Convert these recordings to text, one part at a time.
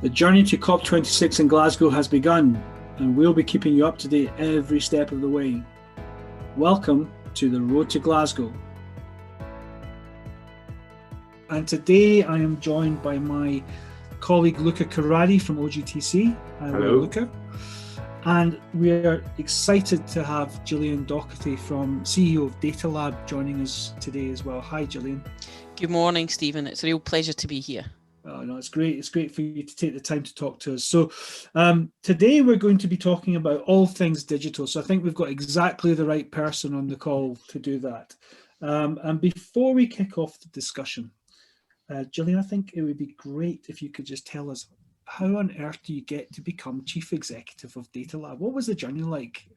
The journey to COP26 in Glasgow has begun, and we'll be keeping you up to date every step of the way. Welcome to the Road to Glasgow. And today I am joined by my colleague Luca from OGTC. Hello, Luca. And we are excited to have Gillian Docherty CEO of Data Lab joining us today as well. Hi, Gillian. Good morning, Stephen. It's a real pleasure to be here. Oh, no, it's great. It's great for you to take the time to talk to us. So today we're going to be talking about all things digital. So I think we've got exactly the right person on the call to do that. And before we kick off the discussion, Gillian, I think it would be great if you could just tell us, how on earth do you get to become Chief Executive of Data Lab? What was the journey like?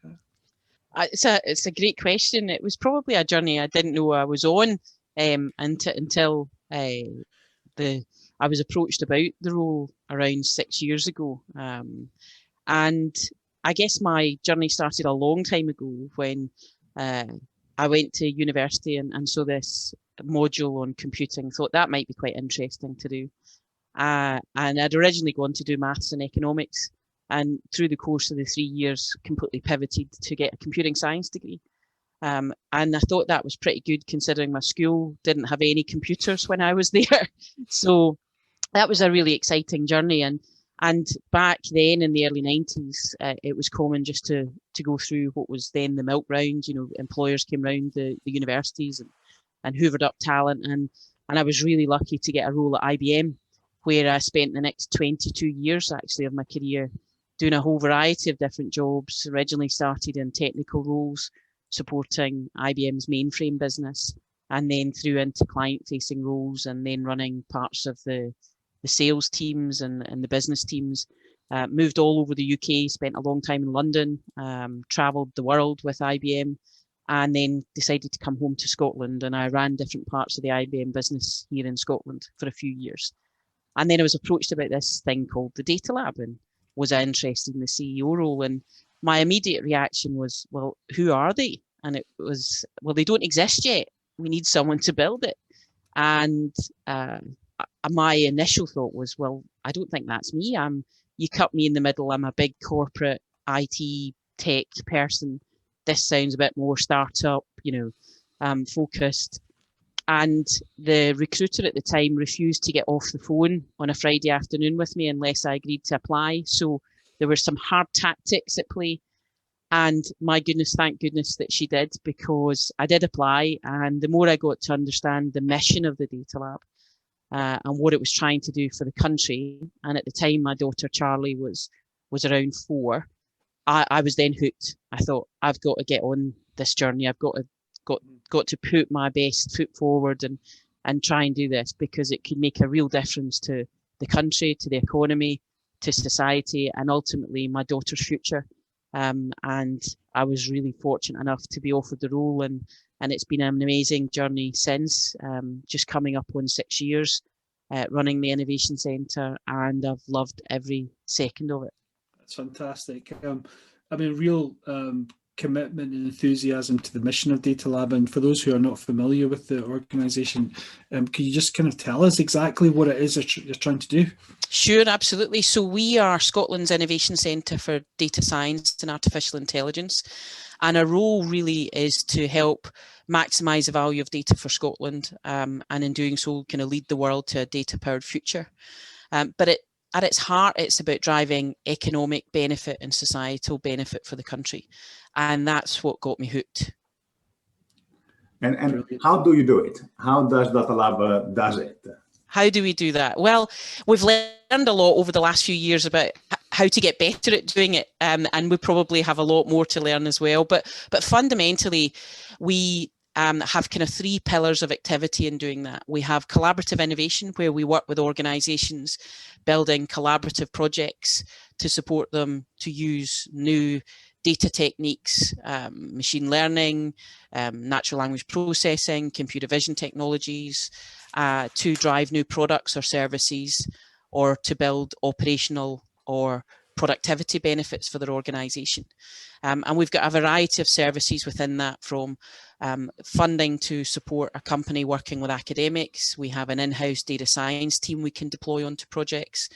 It's a great question. It was probably a journey I didn't know I was on until I was approached about the role around 6 years ago. And I guess my journey started a long time ago when I went to university and saw this module on computing, thought that might be quite interesting to do. And I'd originally gone to do maths and economics, and through the course of the 3 years completely pivoted to get a computing science degree. And I thought that was pretty good considering my school didn't have any computers when I was there. So that was a really exciting journey. And back then in the early 90s, it was common just to go through what was then the milk round. You know, employers came round the universities and hoovered up talent. And I was really lucky to get a role at IBM, where I spent the next 22 years actually of my career doing a whole variety of different jobs. Originally started in technical roles, supporting IBM's mainframe business, and then through into client-facing roles, and then running parts of the sales teams and the business teams. Moved all over the UK, spent a long time in London, travelled the world with IBM, and then decided to come home to Scotland. And I ran different parts of the IBM business here in Scotland for a few years. And then I was approached about this thing called the Data Lab, and was I interested in the CEO role? And my immediate reaction was, well, who are they? And it was, well, they don't exist yet. We need someone to build it. And my initial thought was, well, I don't think that's me. You cut me in the middle. I'm a big corporate IT tech person. This sounds a bit more startup, focused. And the recruiter at the time refused to get off the phone on a Friday afternoon with me unless I agreed to apply. So there were some hard tactics at play. And my goodness, thank goodness that she did, because I did apply. And the more I got to understand the mission of the Data Lab and what it was trying to do for the country, and at the time my daughter Charlie was around 4, I was then hooked. I thought, I've got to get on this journey. I've got to put my best foot forward and try and do this, because it could make a real difference to the country, to the economy, to society, and ultimately my daughter's future. And I was really fortunate enough to be offered the role, and it's been an amazing journey since, just coming up on 6 years running the Innovation Centre, and I've loved every second of it. That's fantastic. Real commitment and enthusiasm to the mission of Data Lab. And for those who are not familiar with the organisation, can you just kind of tell us exactly what it is you're trying to do? Sure, absolutely. So we are Scotland's Innovation Centre for Data Science and Artificial Intelligence. And our role really is to help maximise the value of data for Scotland, and in doing so, kind of lead the world to a data-powered future. But at its heart, it's about driving economic benefit and societal benefit for the country. And that's what got me hooked. And how do you do it? How does Data Lab does it? How do we do that? Well, we've learned a lot over the last few years about how to get better at doing it. And we probably have a lot more to learn as well. But fundamentally, we have kind of 3 pillars of activity in doing that. We have collaborative innovation, where we work with organisations building collaborative projects to support them to use new data techniques, machine learning, natural language processing, computer vision technologies, to drive new products or services, or to build operational or productivity benefits for their organisation. And we've got a variety of services within that, from funding to support a company working with academics. We have an in-house data science team we can deploy onto projects.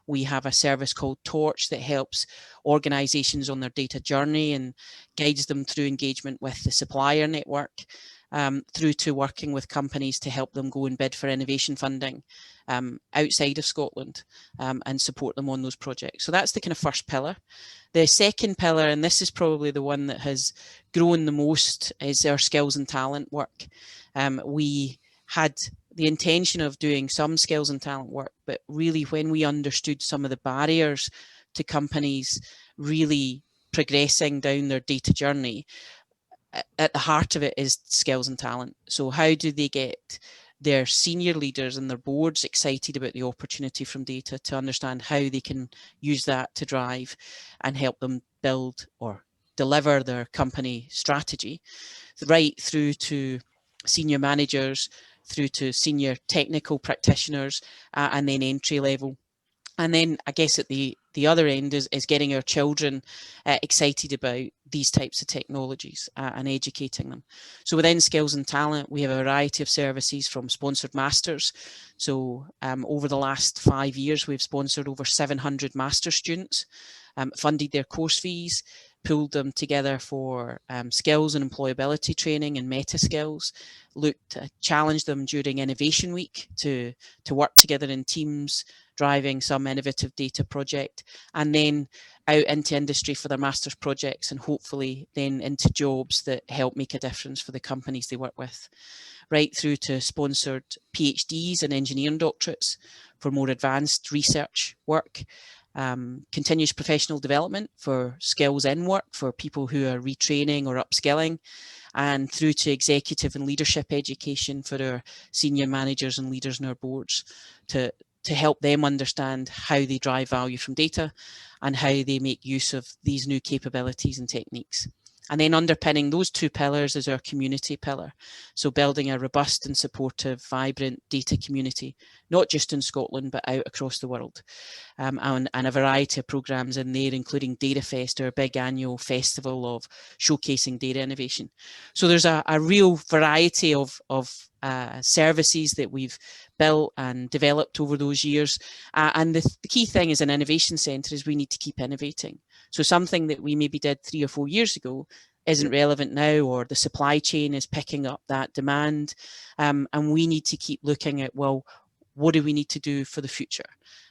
We have a service called Torch that helps organisations on their data journey and guides them through engagement with the supplier network, through to working with companies to help them go and bid for innovation funding outside of Scotland, and support them on those projects. So that's the kind of first pillar. The second pillar, and this is probably the one that has grown the most, is our skills and talent work. We had the intention of doing some skills and talent work, but really when we understood some of the barriers to companies really progressing down their data journey, at the heart of it is skills and talent. So how do they get their senior leaders and their boards excited about the opportunity from data, to understand how they can use that to drive and help them build or deliver their company strategy, right through to senior managers, through to senior technical practitioners, and then entry level. And then I guess at the other end is getting our children excited about these types of technologies, and educating them. So within skills and talent, we have a variety of services, from sponsored masters. So over the last 5 years, we've sponsored over 700 master students, funded their course fees, pulled them together for skills and employability training and meta skills, challenged them during Innovation Week to work together in teams, driving some innovative data project, and then out into industry for their master's projects, and hopefully then into jobs that help make a difference for the companies they work with, right through to sponsored PhDs and engineering doctorates for more advanced research work, continuous professional development for skills in work for people who are retraining or upskilling, and through to executive and leadership education for our senior managers and leaders in our boards, to help them understand how they drive value from data and how they make use of these new capabilities and techniques. And then underpinning those two pillars is our community pillar. So building a robust and supportive, vibrant data community, not just in Scotland, but out across the world. And a variety of programmes in there, including DataFest, our big annual festival of showcasing data innovation. So there's a real variety of services that we've built and developed over those years. And the key thing as an innovation centre is we need to keep innovating. So something that we maybe did 3 or 4 years ago isn't relevant now, or the supply chain is picking up that demand. And we need to keep looking at, well, what do we need to do for the future?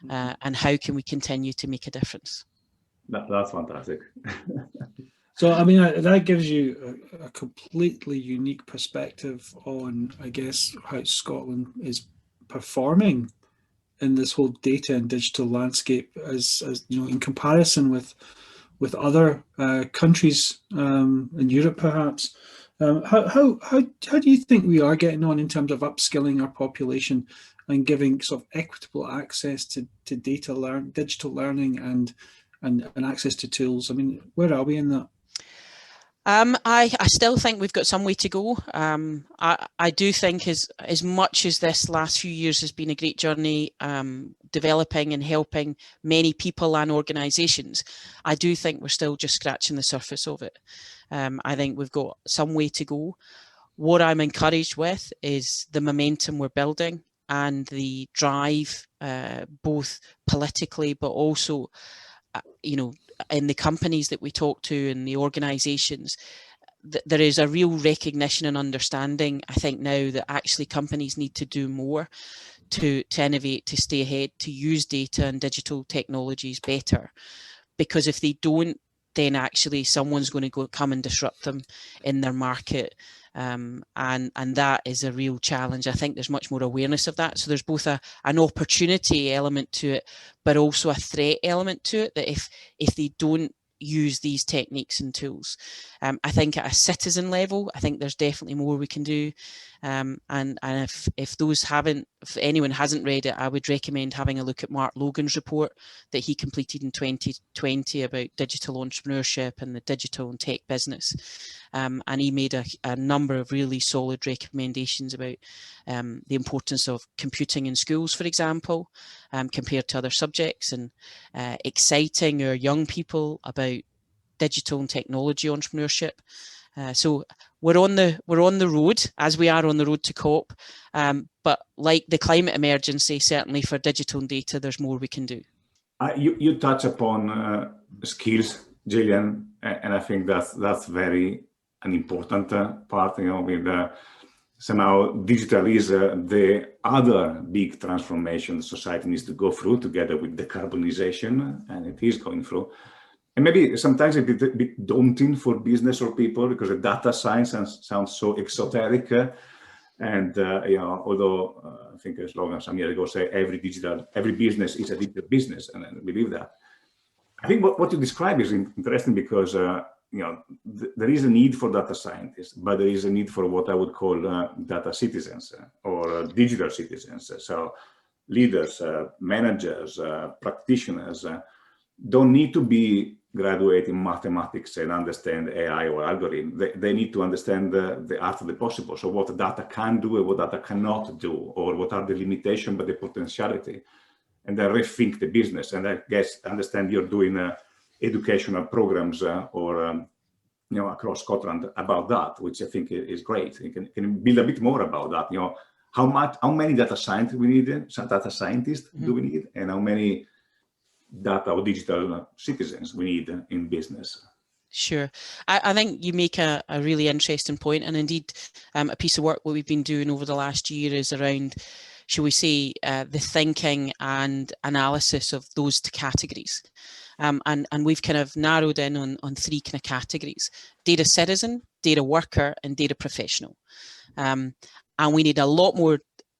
And how can we continue to make a difference? That's fantastic. So, I mean, that gives you a completely unique perspective on, I guess, how Scotland is performing in this whole data and digital landscape, as you know, in comparison with other countries in Europe, perhaps. How do you think we are getting on in terms of upskilling our population and giving sort of equitable access to data digital learning and access to tools? I mean, where are we in that? I still think we've got some way to go. I do think as much as this last few years has been a great journey, developing and helping many people and organisations, I do think we're still just scratching the surface of it. I think we've got some way to go. What I'm encouraged with is the momentum we're building and the drive, both politically, but also, you know, in the companies that we talk to and the organisations. There is a real recognition and understanding, I think, now that actually companies need to do more to innovate, to stay ahead, to use data and digital technologies better. Because if they don't, then actually someone's going to come and disrupt them in their market. And that is a real challenge. I think there's much more awareness of that. So there's both an opportunity element to it, but also a threat element to it, that if they don't use these techniques and tools, I think at a citizen level, I think there's definitely more we can do. And if anyone hasn't read it, I would recommend having a look at Mark Logan's report that he completed in 2020 about digital entrepreneurship and the digital and tech business. And he made a number of really solid recommendations about the importance of computing in schools, for example, compared to other subjects, and exciting our young people about digital and technology entrepreneurship. So we're on the road, as we are on the road to COP, but like the climate emergency, certainly for digital and data, there's more we can do. You touch upon skills, Gillian, and I think that's very an important part. With somehow digital is the other big transformation society needs to go through, together with decarbonisation, and it is going through. And maybe sometimes a bit daunting for business or people, because the data science sounds so exoteric. And although I think a slogan some years ago said every business is a digital business, and I believe that. I think what you describe is interesting, because there is a need for data scientists, but there is a need for what I would call data citizens or digital citizens. So leaders, managers, practitioners don't need to be graduate in mathematics and understand AI or algorithm. They need to understand the art of the possible. So what data can do and what data cannot do, or what are the limitations but the potentiality, and then rethink the business. And I guess understand you're doing educational programs or across Scotland about that, which I think is great. You can build a bit more about that. How many data scientists we need? Data scientists do we need, and how many data or digital citizens we need in business? Sure. I think you make a really interesting point, and indeed a piece of work what we've been doing over the last year is around, shall we say, the thinking and analysis of those two categories. And we've kind of narrowed in on three kind of categories: data citizen, data worker, and data professional. And we need a lot more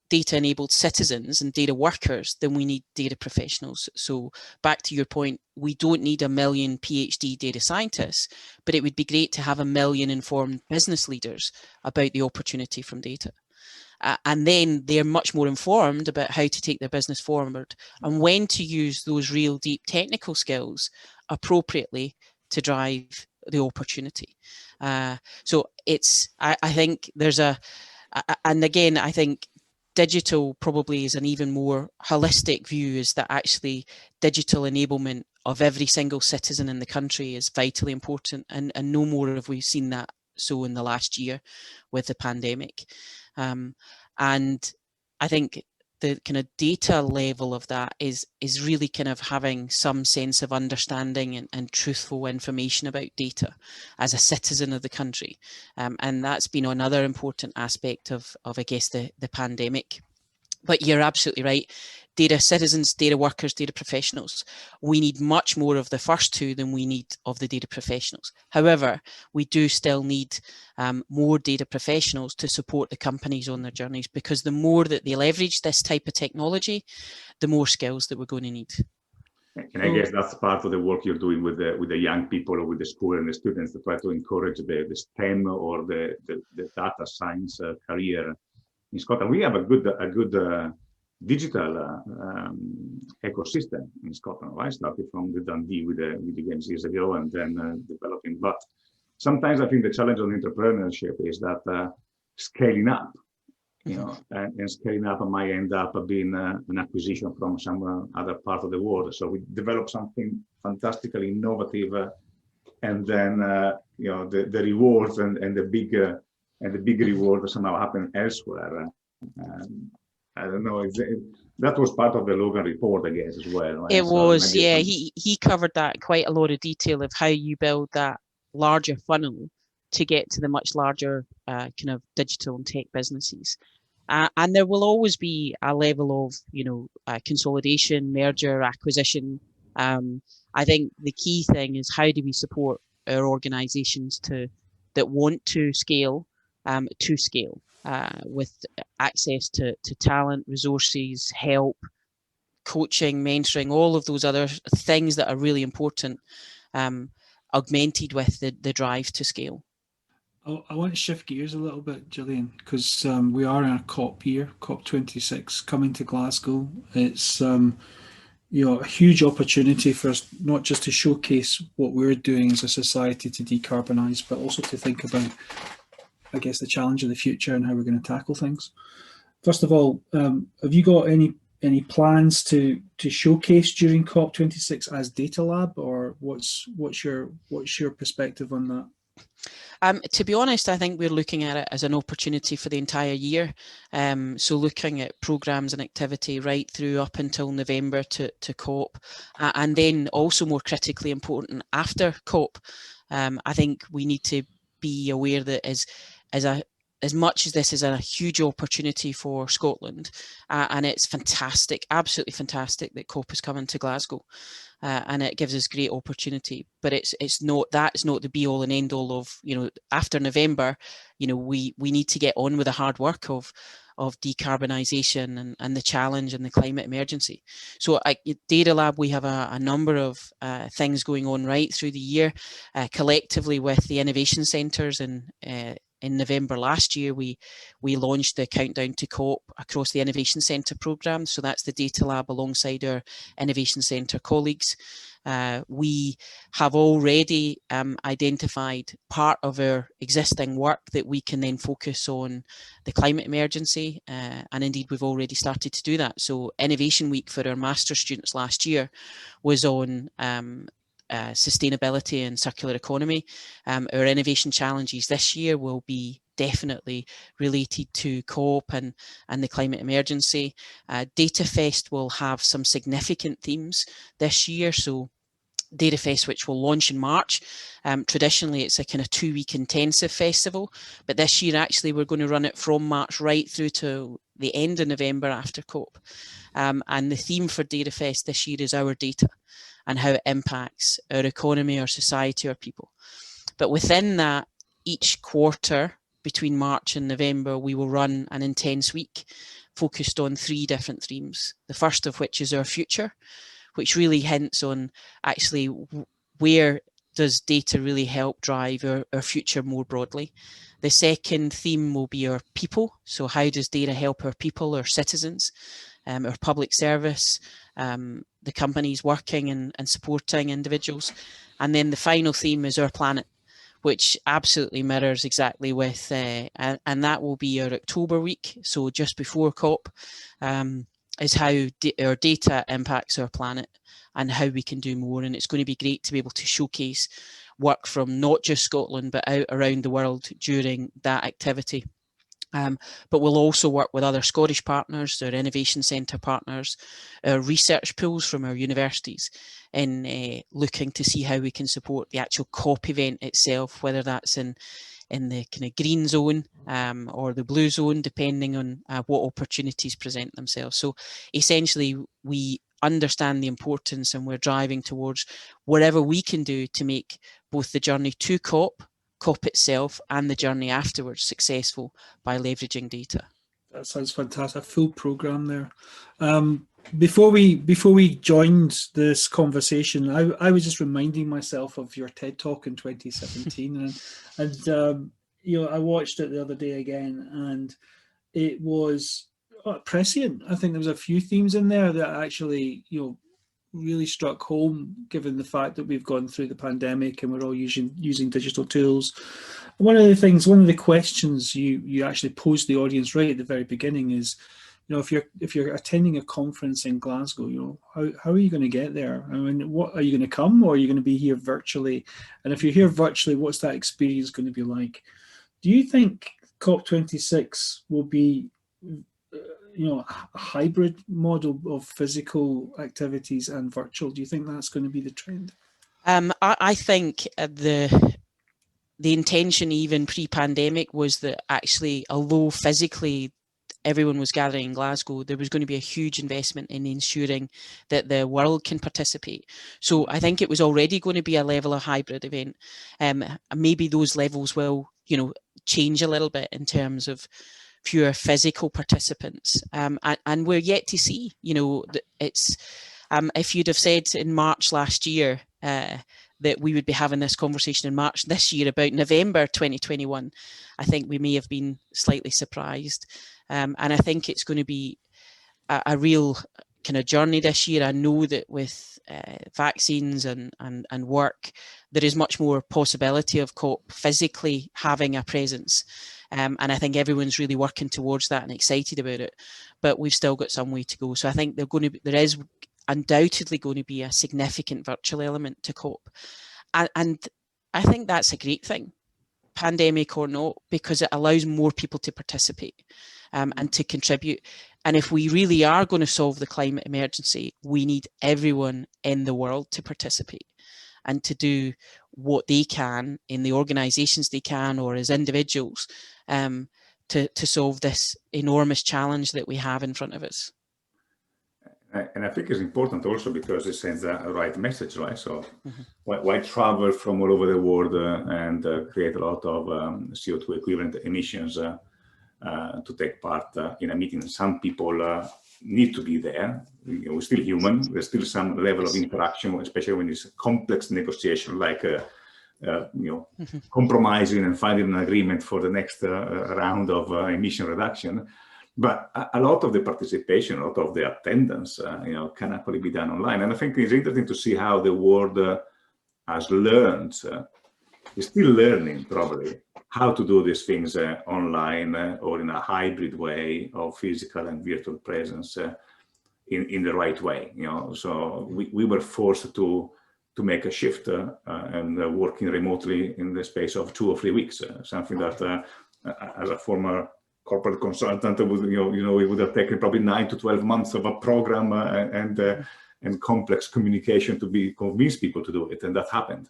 data-enabled citizens and data workers than we need data professionals. So back to your point, we don't need 1 million PhD data scientists, but it would be great to have 1 million informed business leaders about the opportunity from data. And then they're much more informed about how to take their business forward and when to use those real deep technical skills appropriately to drive the opportunity. So it's, I think there's and again, I think digital probably is an even more holistic view, is that actually digital enablement of every single citizen in the country is vitally important, and no more have we seen that so in the last year with the pandemic. And I think the kind of data level of that is really kind of having some sense of understanding and truthful information about data as a citizen of the country. And that's been another important aspect of I guess, the pandemic. But you're absolutely right. Data citizens, data workers, data professionals. We need much more of the first two than we need of the data professionals. However, we do still need more data professionals to support the companies on their journeys, because the more that they leverage this type of technology, the more skills that we're going to need. And I guess that's part of the work you're doing with the young people or with the school and the students, to try to encourage the STEM or the data science career in Scotland. We have a good digital ecosystem in Scotland. I started from the Dundee with the games years ago, and then developing. But sometimes I think the challenge on entrepreneurship is that scaling up, and scaling up might end up being an acquisition from some other part of the world. So we develop something fantastically innovative, and then the rewards and the big reward somehow happen elsewhere. I don't know. That was part of the Logan report, I guess, as well. Right? It was, yeah. He covered that in quite a lot of detail of how you build that larger funnel to get to the much larger kind of digital and tech businesses. And there will always be a level of, consolidation, merger, acquisition. I think the key thing is, how do we support our organizations that want to scale, with access to talent, resources, help, coaching, mentoring, all of those other things that are really important, augmented with the drive to scale. I want to shift gears a little bit, Gillian, because we are in a COP year, COP26, coming to Glasgow. It's a huge opportunity for us not just to showcase what we're doing as a society to decarbonise, but also to think about, I guess, the challenge of the future and how we're going to tackle things. First of all, have you got any plans to showcase during COP26 as Data Lab, or what's your perspective on that? To be honest, I think we're looking at it as an opportunity for the entire year. So looking at programmes and activity right through up until November to COP, and then also more critically important after COP. I think we need to be aware that as much as this is a huge opportunity for Scotland, and it's fantastic, absolutely fantastic that COP is coming to Glasgow. And it gives us great opportunity, but it's not the be all and end all of, after November, we need to get on with the hard work of decarbonisation and the challenge and the climate emergency. So at Data Lab, we have a number of things going on right through the year, collectively with the innovation centres. And in November last year, we launched the Countdown to COP across the Innovation Centre programme. So that's the Data Lab alongside our Innovation Centre colleagues. We have already identified part of our existing work that we can then focus on the climate emergency, and indeed we've already started to do that. So Innovation Week for our master's students last year was on sustainability and circular economy. Our innovation challenges this year will be definitely related to COP and the climate emergency. Data Fest will have some significant themes this year. So Data Fest, which will launch in March. Traditionally, it's a kind of 2-week intensive festival, but this year actually we're going to run it from March right through to the end of November after COP. And the theme for Data Fest this year is our data and how it impacts our economy, our society, our people. But within that, each quarter between March and November, we will run an intense week focused on 3 different themes. The first of which is our future, which really hints on actually where does data really help drive our future more broadly. The second theme will be our people. So how does data help our people, our citizens, our public service, the companies working and supporting individuals. And then the final theme is our planet, which absolutely mirrors exactly with, and that will be our October week. So just before COP, is how our data impacts our planet and how we can do more. And it's going to be great to be able to showcase work from not just Scotland, but out around the world during that activity. But we'll also work with other Scottish partners, our Innovation Centre partners, our research pools from our universities in looking to see how we can support the actual COP event itself, whether that's in the kind of green zone or the blue zone, depending on what opportunities present themselves. So essentially, we understand the importance and we're driving towards whatever we can do to make both the journey to COP itself and the journey afterwards successful by leveraging data. That sounds fantastic. A full program there. Before we joined this conversation, I was just reminding myself of your TED Talk in 2017, and I watched it the other day again, and it was prescient. I think there was a few themes in there that actually really struck home, given the fact that we've gone through the pandemic and we're all using digital tools. One of the questions you actually posed the audience right at the very beginning is, if you're attending a conference in Glasgow, how are you going to get there? I mean, what are you going to come, or are you going to be here virtually? And if you're here virtually, what's that experience going to be like? Do you think COP26 will be a hybrid model of physical activities and virtual? Do you think that's going to be the trend? I think the intention even pre-pandemic was that actually, although physically everyone was gathering in Glasgow, there was going to be a huge investment in ensuring that the world can participate. So I think it was already going to be a level of hybrid event. Maybe those levels will, change a little bit in terms of fewer physical participants, and we're yet to see. It's if you'd have said in March last year that we would be having this conversation in March this year about November 2021, I think we may have been slightly surprised. And I think it's going to be a real kind of journey this year. I know that with vaccines and work, there is much more possibility of COP physically having a presence. And I think everyone's really working towards that and excited about it. But we've still got some way to go. So I think there is undoubtedly going to be a significant virtual element to COP. And I think that's a great thing, pandemic or not, because it allows more people to participate and to contribute. And if we really are going to solve the climate emergency, we need everyone in the world to participate and to do what they can in the organizations they can, or as individuals, to solve this enormous challenge that we have in front of us. And I think it's important also because it sends a right message, right? So why travel from all over the world and create a lot of CO2 equivalent emissions to take part in a meeting? Some people need to be there. We're still human. There's still some level of interaction, especially when it's complex negotiation, like compromising and finding an agreement for the next round of emission reduction. But a lot of the participation, a lot of the attendance, can actually be done online. And I think it's interesting to see how the world has learned, is still learning probably, how to do these things online or in a hybrid way of physical and virtual presence in the right way. So we were forced to make a shift and working remotely in the space of 2 or 3 weeks, something that as a former corporate consultant, it would have taken probably 9 to 12 months of a program and complex communication to convince people to do it, and that happened.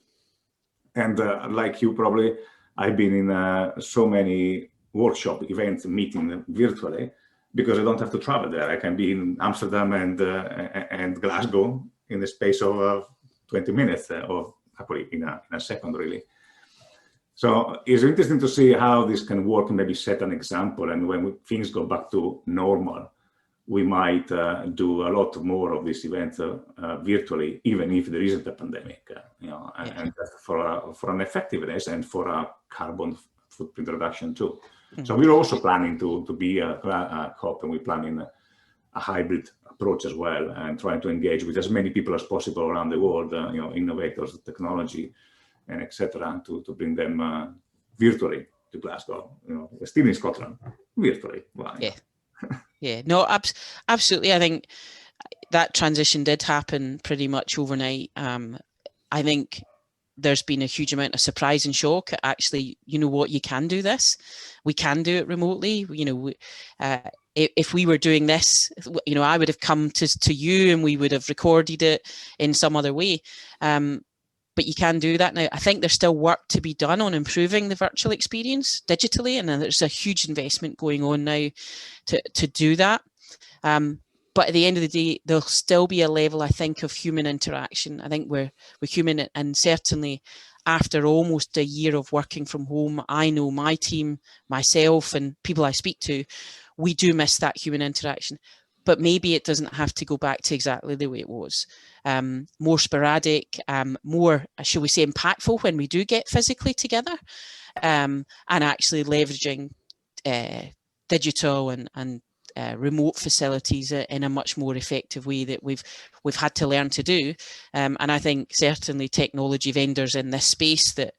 And like you, probably, I've been in so many workshop events, meeting virtually, because I don't have to travel there. I can be in Amsterdam and Glasgow in the space of 20 minutes, or actually in a second, really. So it's interesting to see how this can work and maybe set an example. And when things go back to normal, we might do a lot more of these events virtually, even if there isn't a pandemic, and for an effectiveness and for a carbon footprint reduction too. So we're also planning to be a COP, and we're planning a hybrid approach as well, and trying to engage with as many people as possible around the world, innovators, technology, and etc., to bring them virtually to Glasgow. We're still in Scotland, virtually. Well, no, absolutely. I think that transition did happen pretty much overnight. I think there's been a huge amount of surprise and shock. Actually, you can do this. We can do it remotely. If we were doing this, I would have come to you and we would have recorded it in some other way. But you can do that now. I think there's still work to be done on improving the virtual experience digitally, and there's a huge investment going on now to do that. But at the end of the day, there'll still be a level, I think, of human interaction. I think we're human, and certainly after almost a year of working from home, I know my team, myself, and people I speak to, we do miss that human interaction. But maybe it doesn't have to go back to exactly the way it was. More sporadic, more, shall we say, impactful when we do get physically together, and actually leveraging digital and remote facilities in a much more effective way that we've had to learn to do. And I think certainly technology vendors in this space that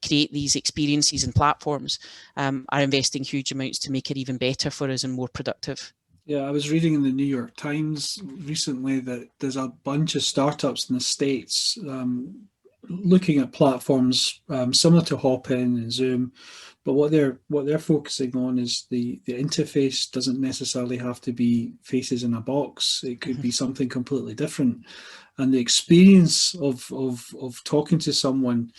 create these experiences and platforms are investing huge amounts to make it even better for us and more productive. Yeah, I was reading in the New York Times recently that there's a bunch of startups in the States looking at platforms similar to Hopin and Zoom, but what they're focusing on is the interface doesn't necessarily have to be faces in a box. It could be something completely different, and the experience of talking to someone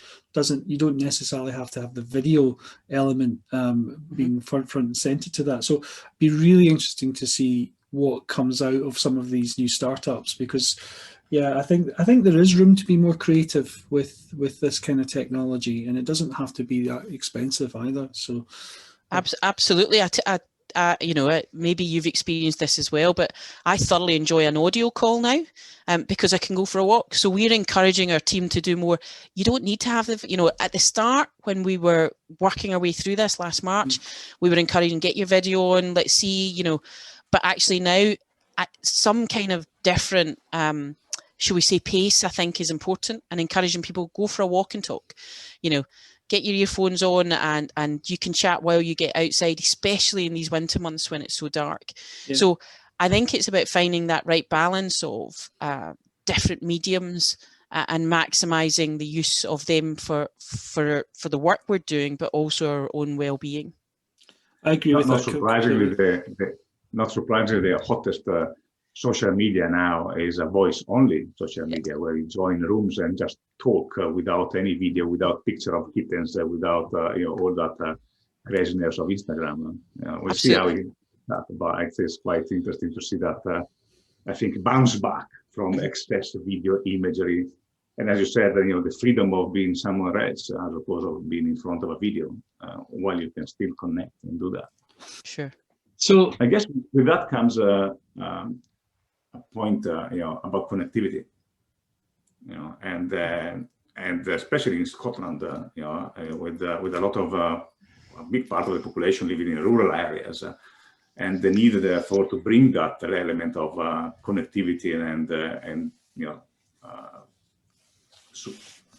you don't necessarily have to have the video element being front and center to that. So it'd be really interesting to see what comes out of some of these new startups, because I think there is room to be more creative with this kind of technology, and it doesn't have to be that expensive either. So absolutely. you know, maybe you've experienced this as well, but I thoroughly enjoy an audio call now because I can go for a walk. So we're encouraging our team to do more. You don't need to have the, you know, at the start when we were working our way through this last March, we were encouraging, get your video on, let's see, you know, but actually now some kind of different, shall we say, pace, I think is important, and encouraging people, go for a walk and talk, you know, get your earphones on and you can chat while you get outside, especially in these winter months when it's so dark. Yeah. So I think it's about finding that right balance of different mediums and maximising the use of them for the work we're doing, but also our own well-being. I agree with that. Not surprisingly, the hottest social media now is a voice-only social media, where you join rooms and just talk without any video, without picture of kittens, without you know, all that craziness of Instagram. We'll see how that, but it's quite interesting to see that. I think bounce back from excess video imagery, and as you said, you know, the freedom of being somewhere else as opposed to being in front of a video, while you can still connect and do that. Sure. So I guess with that comes a point, you know, about connectivity, you know, and especially in Scotland, you know, with a lot of a big part of the population living in rural areas, and the need therefore to bring that element of connectivity and you know,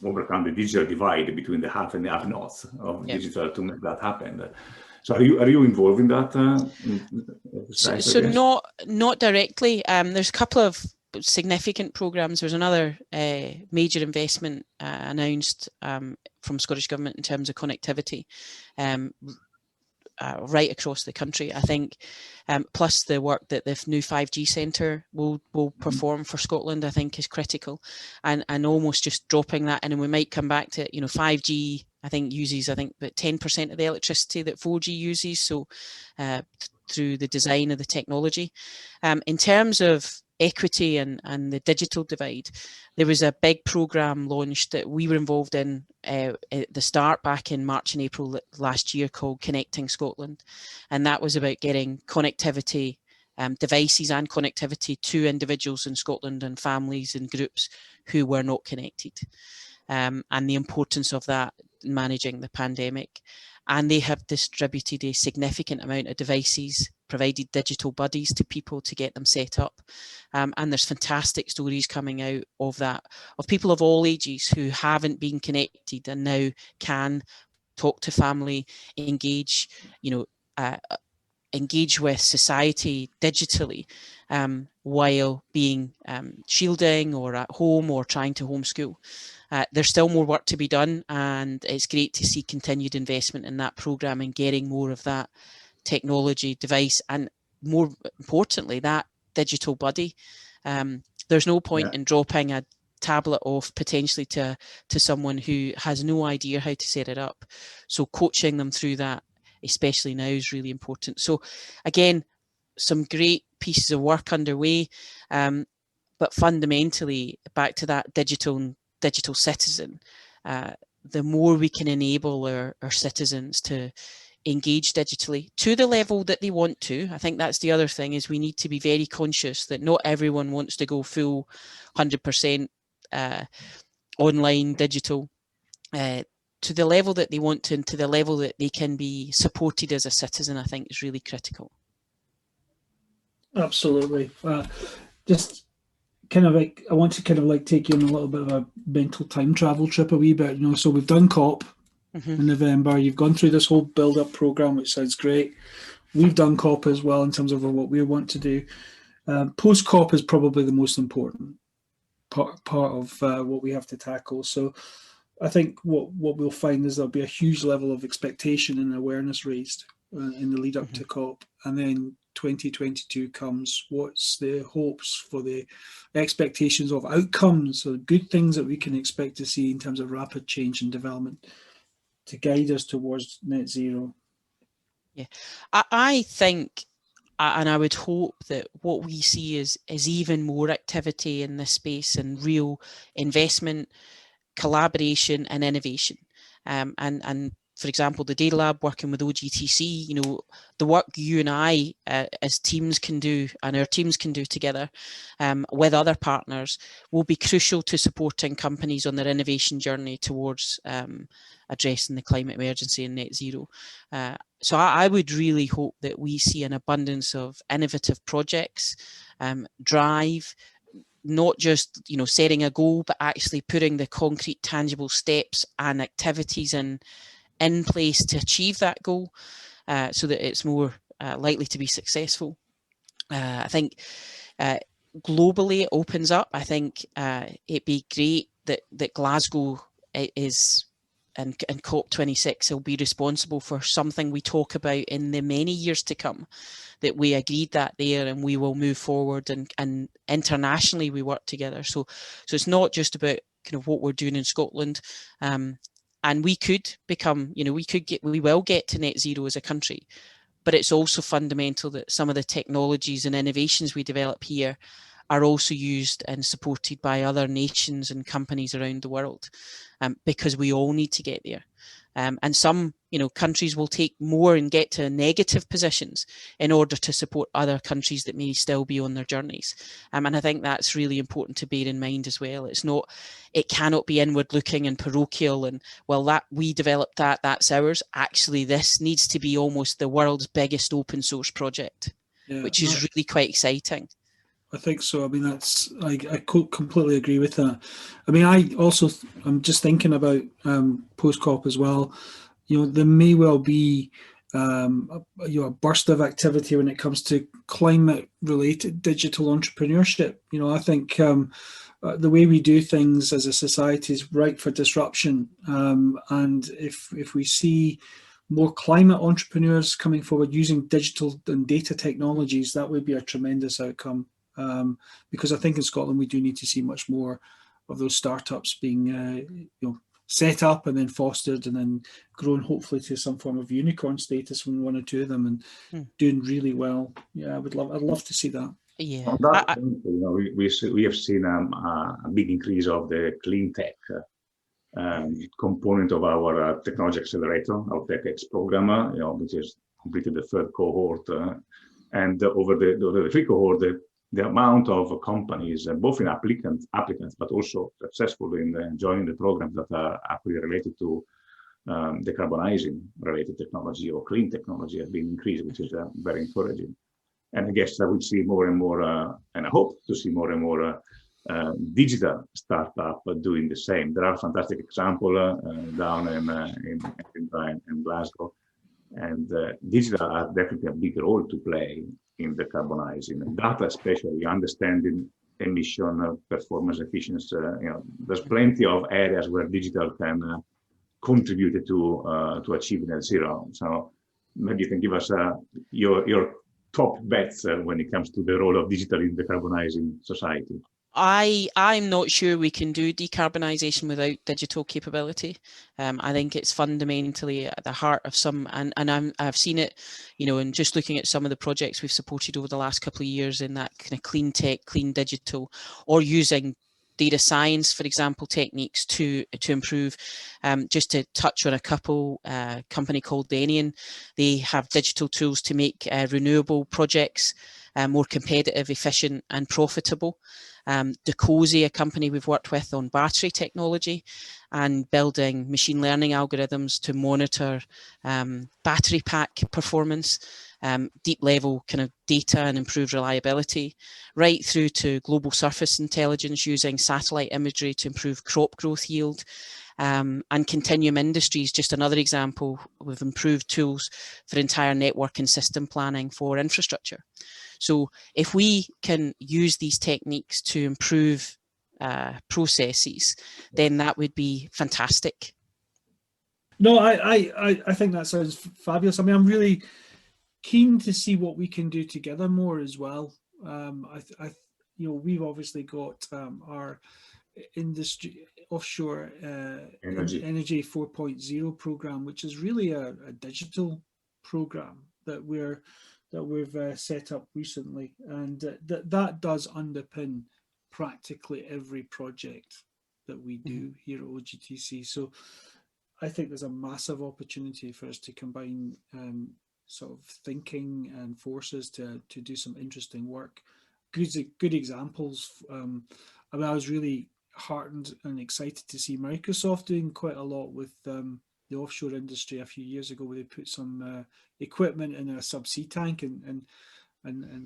overcome the digital divide between the have and the have-nots of digital to make that happen. So are you involved in that? So not directly. There's a couple of significant programs. There's another major investment announced from Scottish Government in terms of connectivity right across the country, I think, plus the work that the new 5G centre will perform for Scotland, I think, is critical, and almost just dropping that in, and we might come back to, you know, 5G I think uses about 10% of the electricity that 4G uses, so through the design of the technology. In terms of equity and the digital divide, there was a big programme launched that we were involved in at the start back in March and April last year called Connecting Scotland, and that was about getting connectivity, devices and connectivity to individuals in Scotland and families and groups who were not connected, and the importance of that in managing the pandemic. And they have distributed a significant amount of devices, provided digital buddies to people to get them set up. And there's fantastic stories coming out of that, of people of all ages who haven't been connected and now can talk to family, engage, engage with society digitally, while being shielding or at home or trying to homeschool. There's still more work to be done, and it's great to see continued investment in that programme and getting more of that technology device, and more importantly, that digital buddy. There's no point in dropping a tablet off potentially to someone who has no idea how to set it up. So coaching them through that, especially now, is really important. So again, some great pieces of work underway, but fundamentally back to that digital citizen. The more we can enable our citizens to engage digitally to the level that they want to. I think that's the other thing, is we need to be very conscious that not everyone wants to go full 100% online digital, to the level that they want to, and to the level that they can be supported as a citizen, I think is really critical. Absolutely. Just kind of like, I want to kind of like take you on a little bit of a mental time travel trip a wee bit, so we've done COP in November. You've gone through this whole build-up program, which sounds great. We've done COP as well in terms of what we want to do. Post-COP is probably the most important part of what we have to tackle. So I think what we'll find is there'll be a huge level of expectation and awareness raised in the lead up to COP, and then 2022 comes. What's the hopes for the expectations of outcomes, so good things that we can expect to see in terms of rapid change and development to guide us towards net zero? Yeah, I think, and I would hope that what we see is even more activity in this space and real investment, collaboration and innovation. And for example, the Data Lab working with OGTC, you know, the work you and I as teams can do and our teams can do together with other partners will be crucial to supporting companies on their innovation journey towards addressing the climate emergency and net zero. So I would really hope that we see an abundance of innovative projects, drive, not just, you know, setting a goal, but actually putting the concrete, tangible steps and activities in place to achieve that goal, so that it's more likely to be successful. I think globally it opens up. I think it'd be great that Glasgow is and COP26 will be responsible for something we talk about in the many years to come, that we agreed that there and we will move forward, and internationally we work together. So it's not just about kind of what we're doing in Scotland, and we could become, you know, we will get to net zero as a country, but it's also fundamental that some of the technologies and innovations we develop here are also used and supported by other nations and companies around the world, because we all need to get there. And some, you know, countries will take more and get to negative positions in order to support other countries that may still be on their journeys. And I think that's really important to bear in mind as well. It cannot be inward looking and parochial and, well, that we developed that's ours. Actually, this needs to be almost the world's biggest open source project, which is really quite exciting. I think so. I mean, I completely agree with that. I mean, I'm just thinking about post-COP as well. You know, there may well be a burst of activity when it comes to climate-related digital entrepreneurship. You know, I think the way we do things as a society is ripe for disruption. And if we see more climate entrepreneurs coming forward using digital and data technologies, that would be a tremendous outcome. Because I think in Scotland we do need to see much more of those startups being set up and then fostered and then grown hopefully to some form of unicorn status when one or two of them and doing really well. Yeah, I'd love to see that. Yeah. On that point, you know, we have seen a big increase of the clean tech component of our technology accelerator, our TechX program, you know, which has completed the third cohort, and over the three cohort, the amount of companies, both in applicants, but also successful in joining the programs that are actually related to decarbonizing related technology or clean technology has been increased, which is very encouraging. And I guess I would see more and more, and I hope to see more and more digital startup doing the same. There are fantastic examples down in Glasgow, and digital has definitely a big role to play in decarbonizing. Data, especially understanding emission, performance, efficiency. You know, there's plenty of areas where digital can contribute to achieving net zero. So maybe you can give us your top bets when it comes to the role of digital in decarbonizing society. I'm not sure we can do decarbonisation without digital capability. I think it's fundamentally at the heart of some, and I've seen it, you know, and just looking at some of the projects we've supported over the last couple of years in that kind of clean tech, clean digital, or using data science, for example, techniques to improve. Just to touch on a couple, company called Denian, they have digital tools to make renewable projects more competitive, efficient and profitable. Decozy, a company we've worked with on battery technology and building machine learning algorithms to monitor battery pack performance, deep level kind of data and improved reliability, right through to global surface intelligence using satellite imagery to improve crop growth yield. And Continuum Industries, just another example, with improved tools for entire network and system planning for infrastructure. So if we can use these techniques to improve processes, then that would be fantastic. No, I think that sounds fabulous. I mean, I'm really keen to see what we can do together more as well. You know, we've obviously got our industry offshore energy 4.0 program, which is really a digital program that we've set up recently, and that does underpin practically every project that we do here at OGTC. So I think there's a massive opportunity for us to combine sort of thinking and forces to do some interesting work. Good examples. I mean, I was really heartened and excited to see Microsoft doing quite a lot with the offshore industry a few years ago, where they put some equipment in a subsea tank and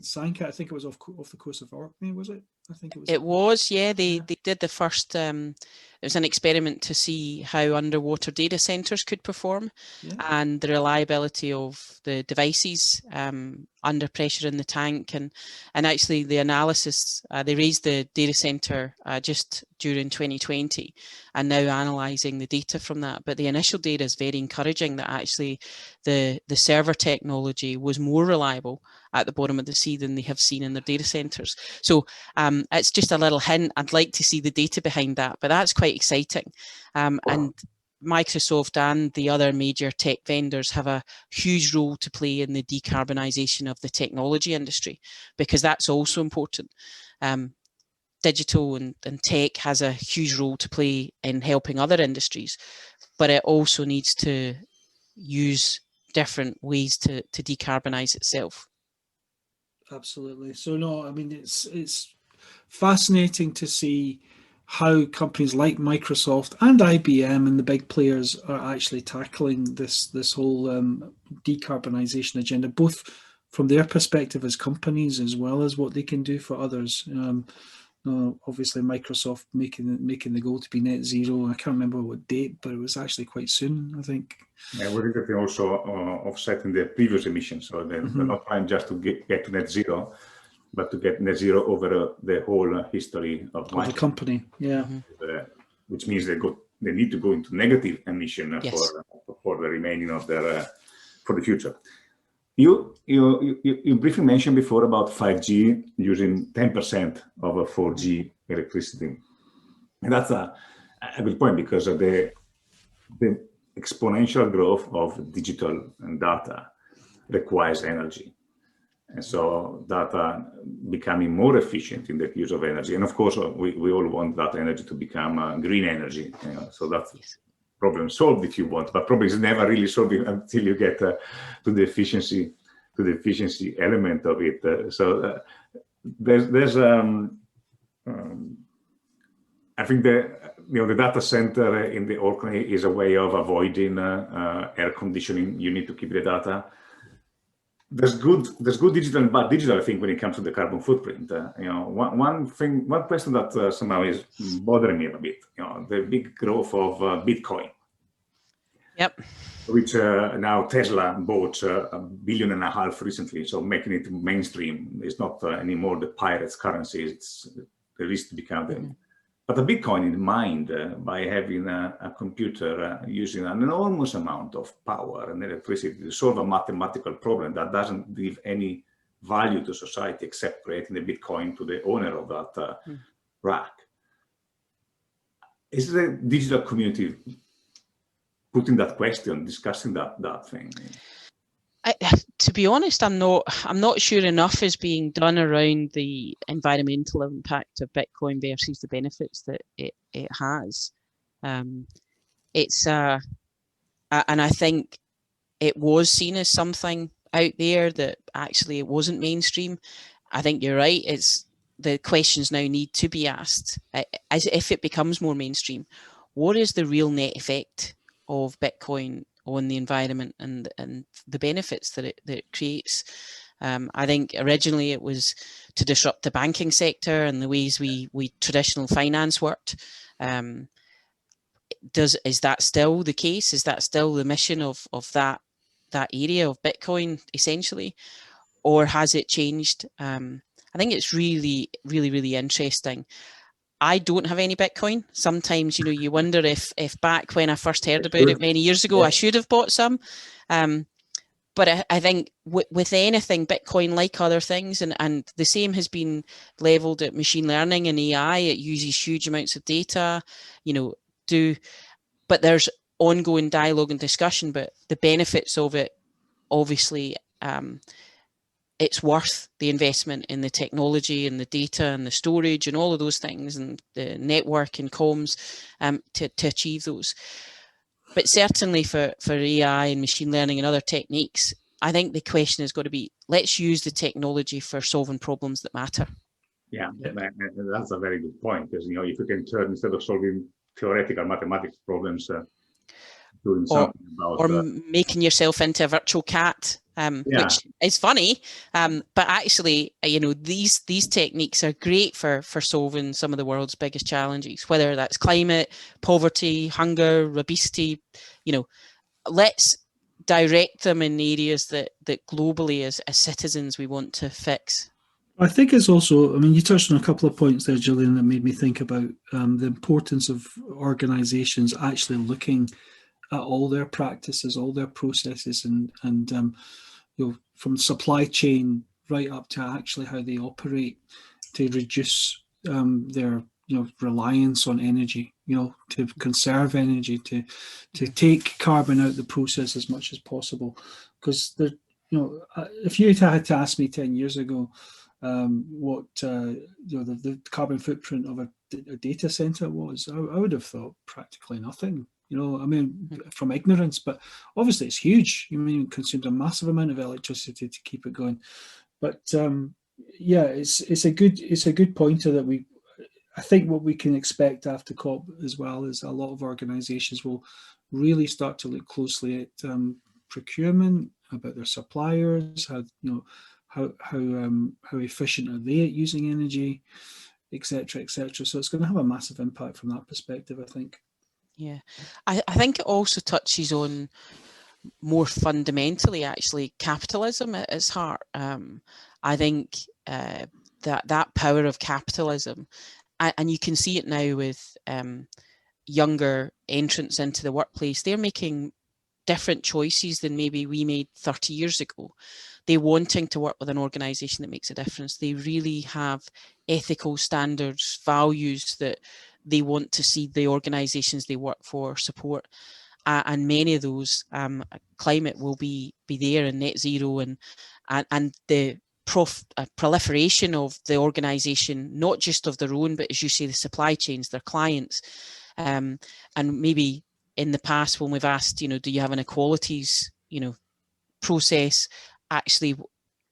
sank it. I think it was off the coast of Orkney, was it? I think it was. It was, yeah. They did the first. It was an experiment to see how underwater data centers could perform, and the reliability of the devices under pressure in the tank, and actually the analysis. They raised the data center just during 2020, and now analysing the data from that. But the initial data is very encouraging that actually the server technology was more reliable at the bottom of the sea than they have seen in their data centers. So it's just a little hint. I'd like to see the data behind that, but that's quite exciting. And Microsoft and the other major tech vendors have a huge role to play in the decarbonisation of the technology industry, because that's also important. Digital and tech has a huge role to play in helping other industries, but it also needs to use different ways to decarbonise itself. Absolutely. So no, I mean, it's fascinating to see how companies like Microsoft and IBM and the big players are actually tackling this whole decarbonisation agenda, both from their perspective as companies as well as what they can do for others. Obviously, Microsoft making the goal to be net zero. I can't remember what date, but it was actually quite soon, I think. Yeah, we're looking also offsetting the previous emissions, so they're not trying just to get to net zero, but to get net zero over the whole history of the company. Yeah, which means they need to go into negative emission for the remaining of their for the future. You briefly mentioned before about 5G using 10% of 4G electricity, and that's a good point, because of the exponential growth of digital and data requires energy, and so data becoming more efficient in the use of energy. And of course, we all want that energy to become green energy. So that's problem solved if you want, but probably it's never really solved until you get to the efficiency element of it. There's I think the data center in the Orkney is a way of avoiding air conditioning. You need to keep the data. There's good digital and bad digital, I think, when it comes to the carbon footprint. One question that somehow is bothering me a bit. The big growth of Bitcoin. Yep. Which now Tesla bought $1.5 billion recently, so making it mainstream. It's not anymore the pirates' currency. It's the risk to become them. But the Bitcoin in mind, by having a computer using an enormous amount of power and electricity to solve a mathematical problem that doesn't give any value to society except creating the Bitcoin to the owner of that rack. Is the digital community putting that question, discussing that thing? To be honest, I'm not sure enough is being done around the environmental impact of Bitcoin versus the benefits that it has. It's and I think it was seen as something out there that actually it wasn't mainstream. I think you're right. It's the questions now need to be asked as if it becomes more mainstream. What is the real net effect of Bitcoin on the environment and the benefits that it creates? I think originally it was to disrupt the banking sector and the ways we traditional finance worked. Is that still the case? Is that still the mission of that area of Bitcoin essentially, or has it changed? I think it's really, really, really interesting. I don't have any Bitcoin. Sometimes, you wonder if back when I first heard about it many years ago, I should have bought some. But I think with anything, Bitcoin, like other things, and the same has been leveled at machine learning and AI. It uses huge amounts of data, but there's ongoing dialogue and discussion. But the benefits of it, obviously, it's worth the investment in the technology and the data and the storage and all of those things and the network and comms to achieve those. But certainly for AI and machine learning and other techniques, I think the question has got to be, let's use the technology for solving problems that matter. Yeah, that's a very good point, because if you can turn, instead of solving theoretical mathematics problems, doing something about or making yourself into a virtual cat, which is funny, but actually, these techniques are great for solving some of the world's biggest challenges, whether that's climate, poverty, hunger, obesity. Let's direct them in areas that globally as citizens we want to fix. I think it's also, you touched on a couple of points there, Gillian, that made me think about the importance of organizations actually looking at all their practices, all their processes, and from supply chain right up to actually how they operate, to reduce their reliance on energy, to conserve energy, to take carbon out of the process as much as possible. Because if you had to ask me 10 years ago what the carbon footprint of a data center was, I would have thought practically nothing. From ignorance, but obviously it's huge. It consumes a massive amount of electricity to keep it going. But it's a good pointer that I think what we can expect after COP as well is a lot of organizations will really start to look closely at procurement, about their suppliers, how efficient are they at using energy, etc., etc. So it's going to have a massive impact from that perspective, I think. Yeah, I think it also touches on more fundamentally, actually, capitalism at its heart. I think that power of capitalism, and you can see it now with younger entrants into the workplace, they're making different choices than maybe we made 30 years ago. They're wanting to work with an organization that makes a difference. They really have ethical standards, values that they want to see the organizations they work for support. And many of those, climate will be there, and net zero, and the proliferation of the organization, not just of their own, but as you say, the supply chains, their clients. And maybe in the past, when we've asked, do you have an equalities, process, actually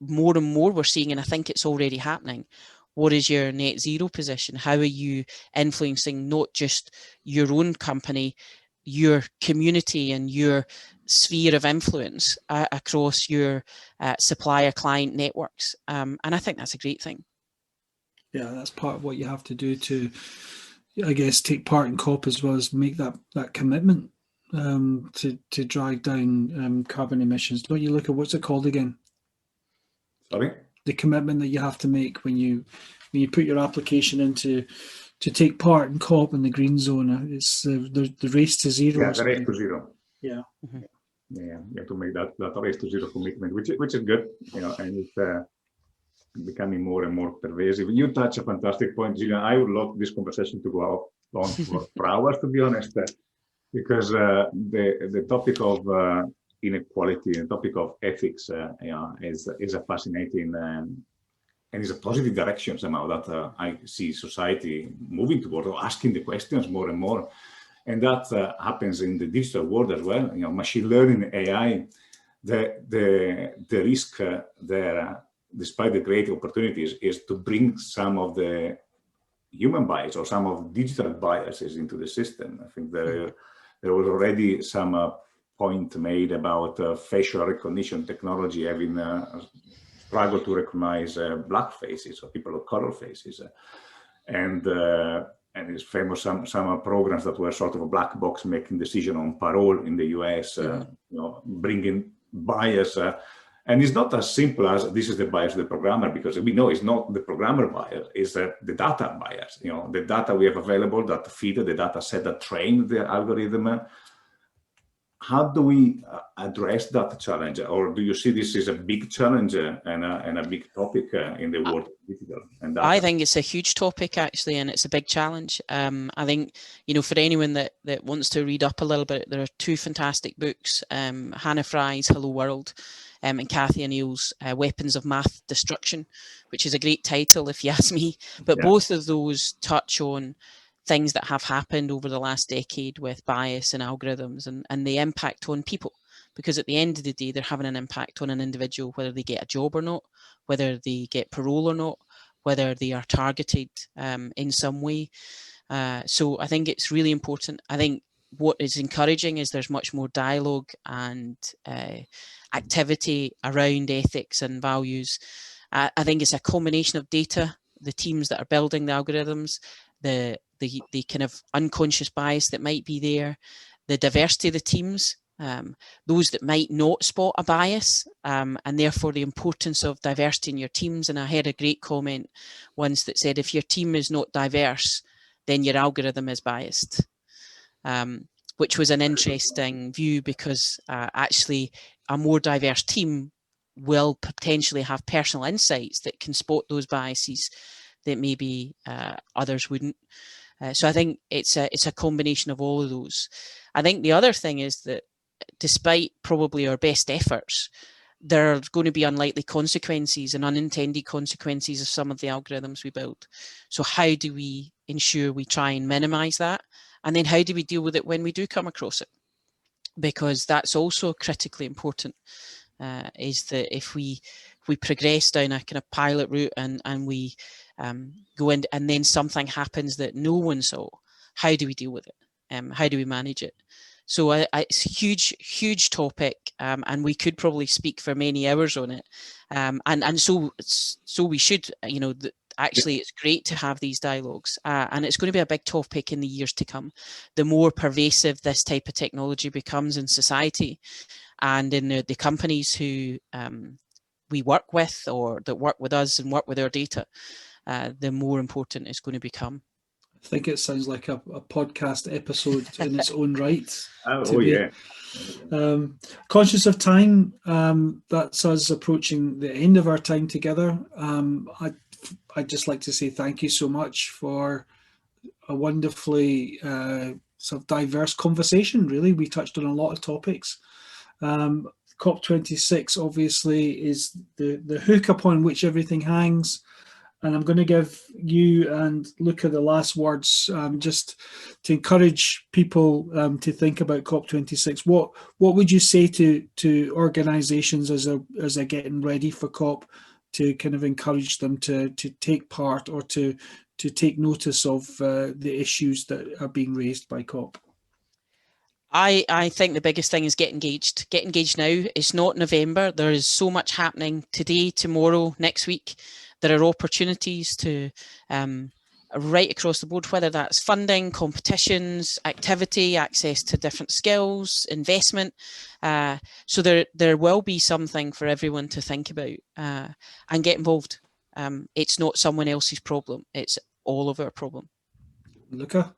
more and more we're seeing, and I think it's already happening, what is your net zero position? How are you influencing not just your own company, your community and your sphere of influence across your supplier client networks? And I think that's a great thing. Yeah, that's part of what you have to do to, I guess, take part in COP, as well as make that commitment to drive down carbon emissions. Don't you look at, what's it called again? Sorry? The commitment that you have to make when you put your application into to take part in COP in the green zone. It's the race to zero. Yeah, the race to zero. Yeah. Mm-hmm. Yeah, you have to make that race to zero commitment, which is good, and it's becoming more and more pervasive. You touch a fantastic point, Gillian. I would love this conversation to go on for hours, to be honest, because the topic of inequality and topic of ethics is a fascinating and is a positive direction somehow that I see society moving toward, or asking the questions more and more. And that happens in the digital world as well. Machine learning, AI, the risk there, despite the great opportunities, is to bring some of the human bias or some of the digital biases into the system. I think there was already some point made about facial recognition technology having struggle to recognize black faces or people of color faces, and it's famous some programs that were sort of a black box making decision on parole in the US, bringing bias, and it's not as simple as this is the bias of the programmer, because we know it's not the programmer bias, it's the data bias. The data we have available that feed the data set that train the algorithm. How do we address that challenge, or do you see this as a big challenge and a big topic in the world of digital and data? I think it's a huge topic, actually, and it's a big challenge. I think, for anyone that wants to read up a little bit, there are two fantastic books, Hannah Fry's Hello World and Cathy O'Neill's Weapons of Math Destruction, which is a great title if you ask me. But both of those touch on things that have happened over the last decade with bias and algorithms and the impact on people. Because at the end of the day, they're having an impact on an individual, whether they get a job or not, whether they get parole or not, whether they are targeted in some way. So I think it's really important. I think what is encouraging is there's much more dialogue and activity around ethics and values. I think it's a combination of data, the teams that are building the algorithms, the kind of unconscious bias that might be there, the diversity of the teams, those that might not spot a bias, and therefore the importance of diversity in your teams. And I heard a great comment once that said, if your team is not diverse, then your algorithm is biased, which was an interesting view, because actually a more diverse team will potentially have personal insights that can spot those biases that maybe others wouldn't. So I think it's a combination of all of those. I think the other thing is that despite probably our best efforts, there are going to be unlikely consequences and unintended consequences of some of the algorithms we build. So how do we ensure we try and minimize that? And then how do we deal with it when we do come across it? Because that's also critically important, is that if we progress down a kind of pilot route and we go in and then something happens that no one saw, how do we deal with it? How do we manage it? So it's a huge topic, and we could probably speak for many hours on it. And so we should, actually it's great to have these dialogues, and it's going to be a big topic in the years to come. The more pervasive this type of technology becomes in society and in the companies who we work with, or that work with us and work with our data, the more important it's going to become. I think it sounds like a podcast episode in its own right. Yeah. Conscious of time, that's us approaching the end of our time together. I'd just like to say thank you so much for a wonderfully sort of diverse conversation. Really, we touched on a lot of topics. COP26 obviously is the hook upon which everything hangs. And I'm going to give you and Luca the last words, just to encourage people to think about COP26. What would you say to organisations as they're getting ready for COP, to kind of encourage them to take part, or to take notice of the issues that are being raised by COP? I think the biggest thing is get engaged. Get engaged now. It's not November. There is so much happening today, tomorrow, next week. There are opportunities to right across the board, whether that's funding, competitions, activity, access to different skills, investment. So there will be something for everyone to think about, and get involved. It's not someone else's problem. It's all of our problem. Luca?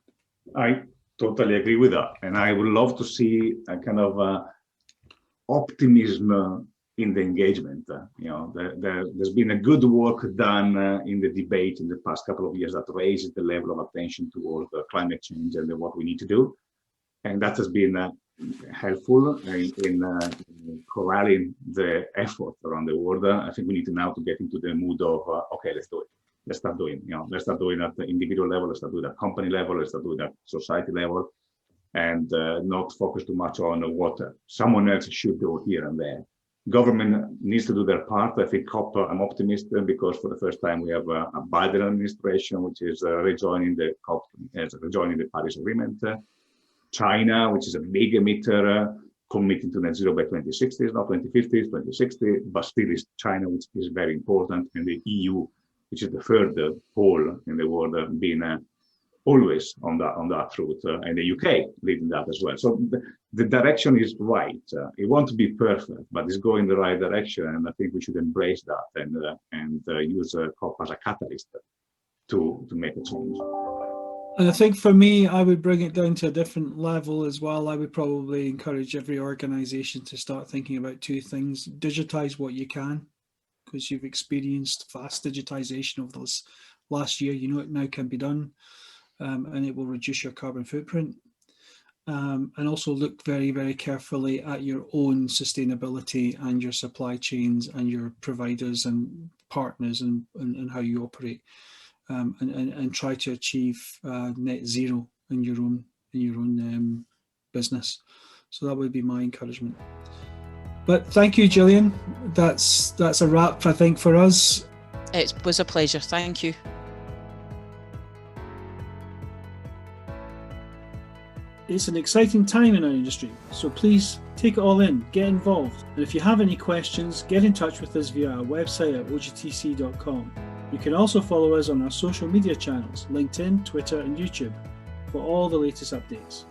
I totally agree with that. And I would love to see a kind of optimism in the engagement. There's been a good work done in the debate in the past couple of years that raises the level of attention towards climate change and what we need to do. And that has been helpful in corralling the effort around the world. I think we need to now to get into the mood of, okay, let's do it. Let's start doing, let's start doing at the individual level, let's start doing at company level, let's start doing at society level, and not focus too much on what someone else should do here and there. Government needs to do their part. I think COP, I'm optimistic because for the first time we have a Biden administration, which is rejoining the COP, rejoining the Paris Agreement. China, which is a big emitter, committing to net zero by 2060, not 2050, 2060, but still is China, which is very important, and the EU, which is the third pole in the world, being always on that route, and the UK leading that as well. So the direction is right. It won't be perfect, but it's going the right direction, and I think we should embrace that and use COP as a catalyst to make a change. And I think for me, I would bring it down to a different level as well. I would probably encourage every organisation to start thinking about two things: digitize what you can, because you've experienced fast digitization of this last year. You know it now can be done, and it will reduce your carbon footprint. And also look very, very carefully at your own sustainability and your supply chains and your providers and partners and how you operate. and try to achieve net zero in your own business. So that would be my encouragement. But thank you, Gillian. That's a wrap, I think, for us. It was a pleasure. Thank you. It's an exciting time in our industry, so please take it all in, get involved. And if you have any questions, get in touch with us via our website at ogtc.com. You can also follow us on our social media channels, LinkedIn, Twitter and YouTube, for all the latest updates.